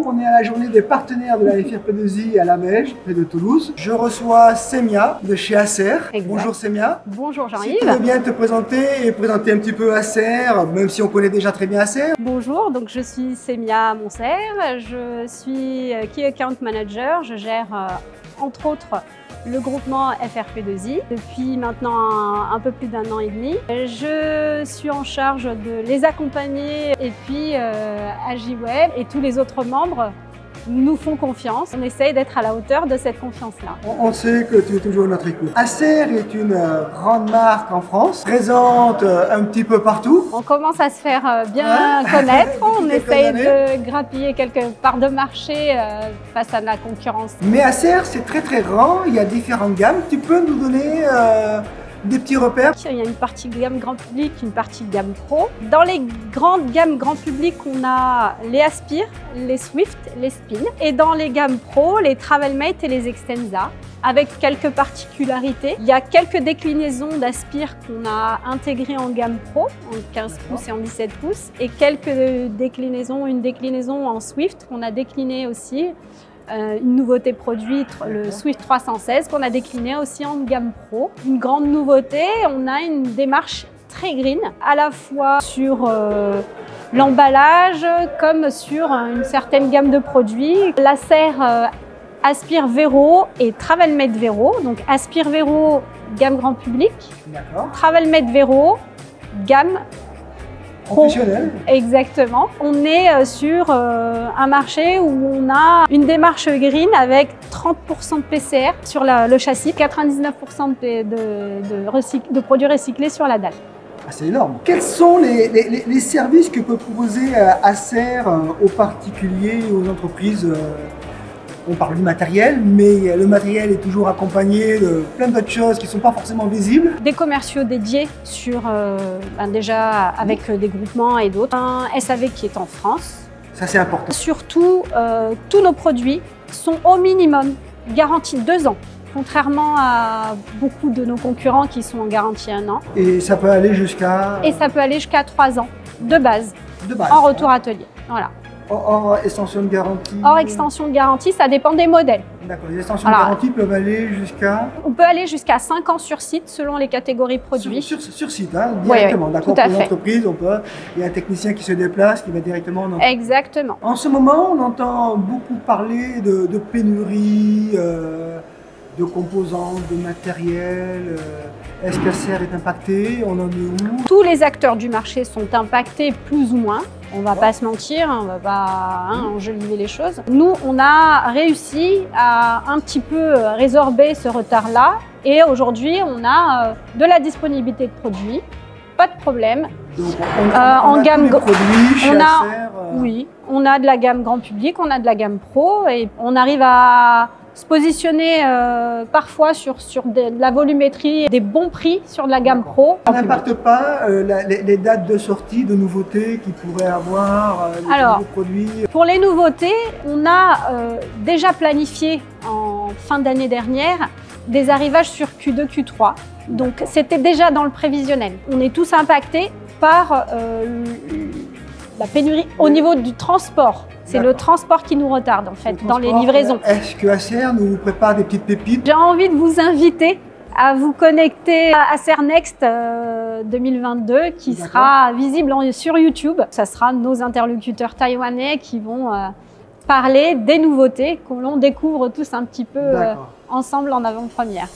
on est à la journée des partenaires de la FRP2I à La Beige, près de Toulouse. Je reçois Semia de chez Acer. Exact. Bonjour Semia. Bonjour Jean-Yves. Si tu veux bien te présenter et présenter un petit peu Acer, même si on connaît déjà très bien Acer. Bonjour, donc je suis Semia Monser, je suis Key Account Manager, je gère entre autres le groupement FRP2I depuis maintenant un peu plus d'1 an et demi. Je suis en charge de les accompagner et puis AgiWeb et tous les autres membres nous font confiance. On essaye d'être à la hauteur de cette confiance-là. On sait que tu es toujours notre écoute. Acer est une grande marque en France, présente un petit peu partout. On commence à se faire bien connaître. On essaye de grappiller quelques parts de marché face à la concurrence. Mais Acer, c'est très grand. Il y a différentes gammes. Tu peux nous donner des petits repères? Il y a une partie gamme grand public, une partie gamme pro. Dans les grandes gammes grand public, on a les Aspire, les Swift, les Spin. Et dans les gammes pro, les Travelmate et les Extensa, avec quelques particularités. Il y a quelques déclinaisons d'Aspire qu'on a intégrées en gamme pro, en 15 pouces et en 17 pouces. Et quelques déclinaisons, une déclinaison en Swift qu'on a déclinée aussi. Une nouveauté produite, le Swift 316 qu'on a décliné aussi en gamme pro. Une grande nouveauté, on a une démarche très green, à la fois sur l'emballage comme sur une certaine gamme de produits. L'Acer Aspire Vero et Travelmate Vero. Donc Aspire Vero, gamme grand public. Travelmate Vero, gamme professionnel. Exactement. On est sur un marché où on a une démarche green avec 30% de PCR sur le châssis, 99% de produits recyclés sur la dalle. Ah, c'est énorme. Quels sont les services que peut proposer Acer aux particuliers et aux entreprises? On parle du matériel, mais le matériel est toujours accompagné de plein d'autres choses qui ne sont pas forcément visibles. Des commerciaux dédiés sur, déjà avec des groupements et d'autres. Un SAV qui est en France. Ça, c'est important. Surtout, tous nos produits sont au minimum garantis 2 ans, contrairement à beaucoup de nos concurrents qui sont en garantie 1 an. Et ça peut aller jusqu'à... Et ça peut aller jusqu'à 3 ans de base, en retour atelier. Voilà. Hors extension de garantie? Hors extension de garantie, ça dépend des modèles. D'accord, les extensions de garantie peuvent aller jusqu'à... On peut aller jusqu'à 5 ans sur site selon les catégories produits. Sur site, hein, directement, oui, d'accord. Pour l'entreprise, il y a un technicien qui se déplace, qui va directement en entreprise. Exactement. En ce moment, on entend beaucoup parler de pénurie, de composants, de matériel. Est-ce qu'Acer est impacté? On en est où? Tous les acteurs du marché sont impactés plus ou moins. On ne va pas se mentir, on ne va pas enjoliver les choses. Nous, on a réussi à un petit peu résorber ce retard-là. Et aujourd'hui, on a de la disponibilité de produits, pas de problème. Donc, en gamme produits chez Acer, oui, on a de la gamme grand public, on a de la gamme pro et on arrive à se positionner parfois sur de la volumétrie, des bons prix sur de la gamme pro. Ça n'impacte pas les dates de sortie, de nouveautés qui pourraient avoir les nouveaux produits? Pour les nouveautés, on a déjà planifié en fin d'année dernière des arrivages sur Q2, Q3. Donc c'était déjà dans le prévisionnel. On est tous impactés par la pénurie au niveau du transport. C'est le transport qui nous retarde en fait dans les livraisons. Est-ce que Acer nous prépare des petites pépites? J'ai envie de vous inviter à vous connecter à Acer Next 2022 qui sera visible sur YouTube. Ça sera nos interlocuteurs taïwanais qui vont parler des nouveautés que l'on découvre tous un petit peu ensemble en avant-première,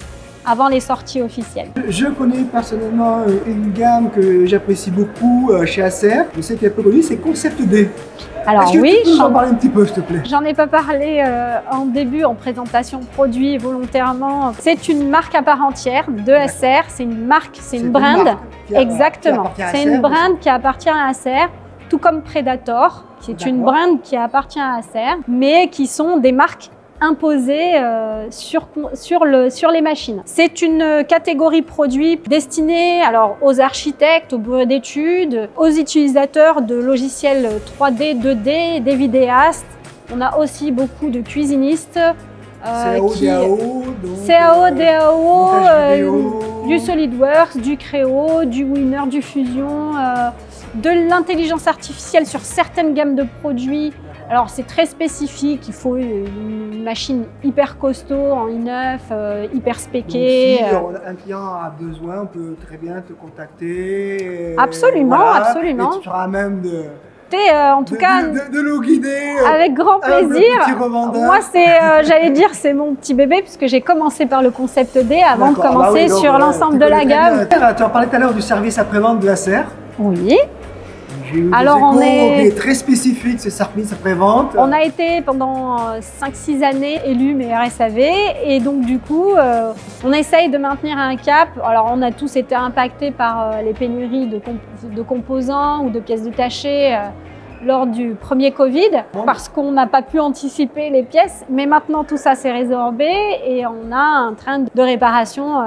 avant les sorties officielles. Je connais personnellement une gamme que j'apprécie beaucoup chez Acer. Je sais qu'elle peut produire, c'est Concept D. Alors oui, tu peux en parler un petit peu, s'il te plaît? J'en ai pas parlé en début, en présentation produit volontairement. C'est une marque à part entière de Acer. C'est une marque, c'est une brand. Exactement. C'est une brand qui appartient à Acer, tout comme Predator, qui est une brand qui appartient à Acer, mais qui sont des marques imposées sur les machines. C'est une catégorie produit destinée alors aux architectes, aux bureaux d'études, aux utilisateurs de logiciels 3D, 2D, des vidéastes. On a aussi beaucoup de cuisinistes. CAO, DAO, du SolidWorks, du Creo, du Winner, du Fusion, de l'intelligence artificielle sur certaines gammes de produits Alors c'est très spécifique, il faut une machine hyper costaud en i9, hyper spéquée. Donc, si un client a besoin, on peut très bien te contacter. Absolument, voilà, absolument. Et tu seras à même de... En tout cas, de nous guider. Avec grand plaisir. Moi, j'allais dire, c'est mon petit bébé puisque j'ai commencé par le concept D avant de commencer sur l'ensemble de la gamme. Tu as parlé tout à l'heure du service après-vente de Acer. Oui. Alors on est très spécifique ce service après-vente. On a été pendant 5-6 années élu meilleur SAV et donc du coup on essaye de maintenir un cap. Alors on a tous été impactés par les pénuries de composants ou de pièces détachées lors du premier Covid parce qu'on n'a pas pu anticiper les pièces, mais maintenant tout ça s'est résorbé et on a un train de réparation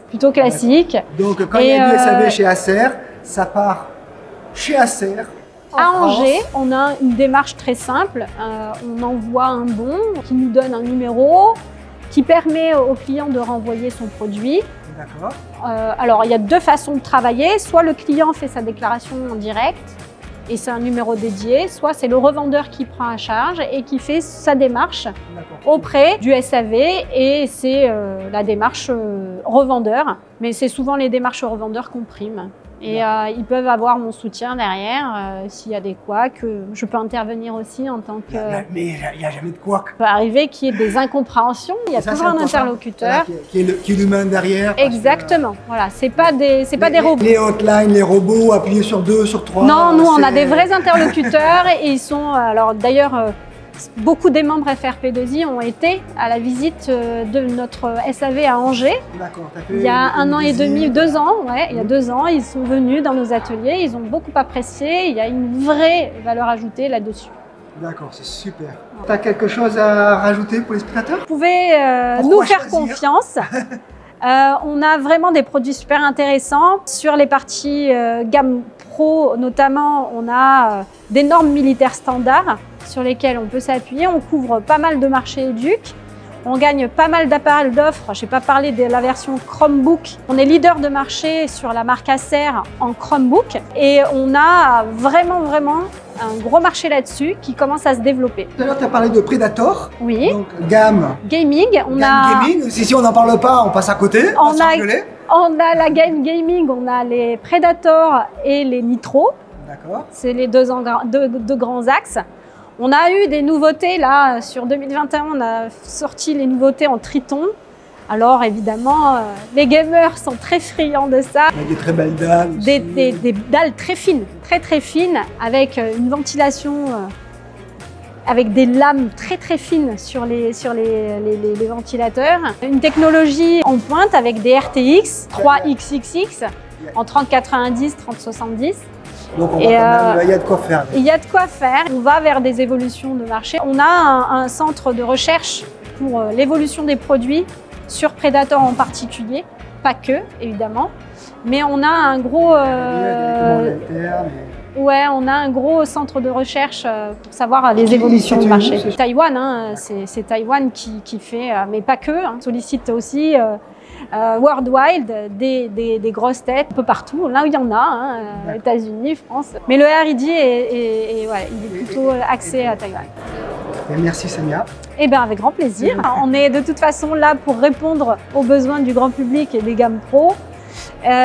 plutôt classique. Donc quand il y a du SAV chez Acer, ça part chez Acer. À Angers, on a une démarche très simple. On envoie un bon qui nous donne un numéro qui permet au client de renvoyer son produit. D'accord. Alors, il y a deux façons de travailler. Soit le client fait sa déclaration en direct et c'est un numéro dédié, soit c'est le revendeur qui prend à charge et qui fait sa démarche auprès du SAV et c'est la démarche revendeur. Mais c'est souvent les démarches revendeurs qu'on prime. Et ils peuvent avoir mon soutien derrière s'il y a des couacs. Je peux intervenir aussi en tant que... Mais il n'y a jamais de couac. Il peut arriver qu'il y ait des incompréhensions. Il y a toujours un interlocuteur. Qui est l'humain derrière. Exactement. Voilà, c'est pas des robots. Les hotlines, les robots appuyés sur 2, sur 3. Non, nous on a des vrais interlocuteurs et ils sont... Alors d'ailleurs... Beaucoup des membres FRP2I ont été à la visite de notre SAV à Angers. Il y a 1 an et demi, 2 ans, il y a 2 ans, ils sont venus dans nos ateliers, ils ont beaucoup apprécié, il y a une vraie valeur ajoutée là-dessus. D'accord, c'est super. Tu as quelque chose à rajouter pour les spectateurs? Vous pouvez nous faire confiance. On a vraiment des produits super intéressants. Sur les parties gamme pro, notamment, on a des normes militaires standards sur lesquelles on peut s'appuyer. On couvre pas mal de marchés éduques. On gagne pas mal d'appels d'offres. Je n'ai pas parlé de la version Chromebook. On est leader de marché sur la marque Acer en Chromebook. Et on a vraiment un gros marché là-dessus qui commence à se développer. Tout à l'heure, tu as parlé de Predator. Oui. Donc, gamme. Gaming. Gaming. Si on n'en parle pas, on passe à côté. On a la gamme gaming, on a les Predator et les Nitro. D'accord. C'est les deux grands axes. On a eu des nouveautés là, sur 2021, on a sorti les nouveautés en Triton. Alors évidemment, les gamers sont très friands de ça. Il y a des très belles dalles. Des dalles très fines, très fines, avec une ventilation, avec des lames très fines sur les ventilateurs. Une technologie en pointe avec des RTX 3XXX en 3090, 3070. Donc il y a de quoi faire. Il y a de quoi faire. On va vers des évolutions de marché. On a un centre de recherche pour l'évolution des produits sur Predator en particulier, pas que évidemment, mais on a un gros on a un gros centre de recherche pour savoir les évolutions de marché. Taïwan, hein, c'est Taïwan qui fait, mais pas que, hein, sollicite aussi worldwide des grosses têtes un peu partout, là où il y en a, hein, États-Unis, France. Mais le R&D il est plutôt axé à Taïwan. Et merci Samia. Eh bien avec grand plaisir. On est de toute façon là pour répondre aux besoins du grand public et des gammes pro.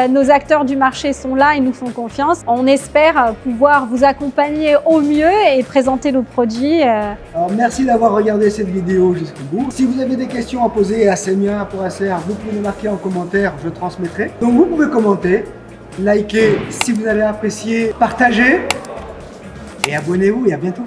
Nos acteurs du marché sont là, ils nous font confiance. On espère pouvoir vous accompagner au mieux et présenter nos produits. Alors, merci d'avoir regardé cette vidéo jusqu'au bout. Si vous avez des questions à poser à Samia pour Acer, vous pouvez les marquer en commentaire, je transmettrai. Donc vous pouvez commenter, liker si vous avez apprécié, partager et abonnez-vous et à bientôt.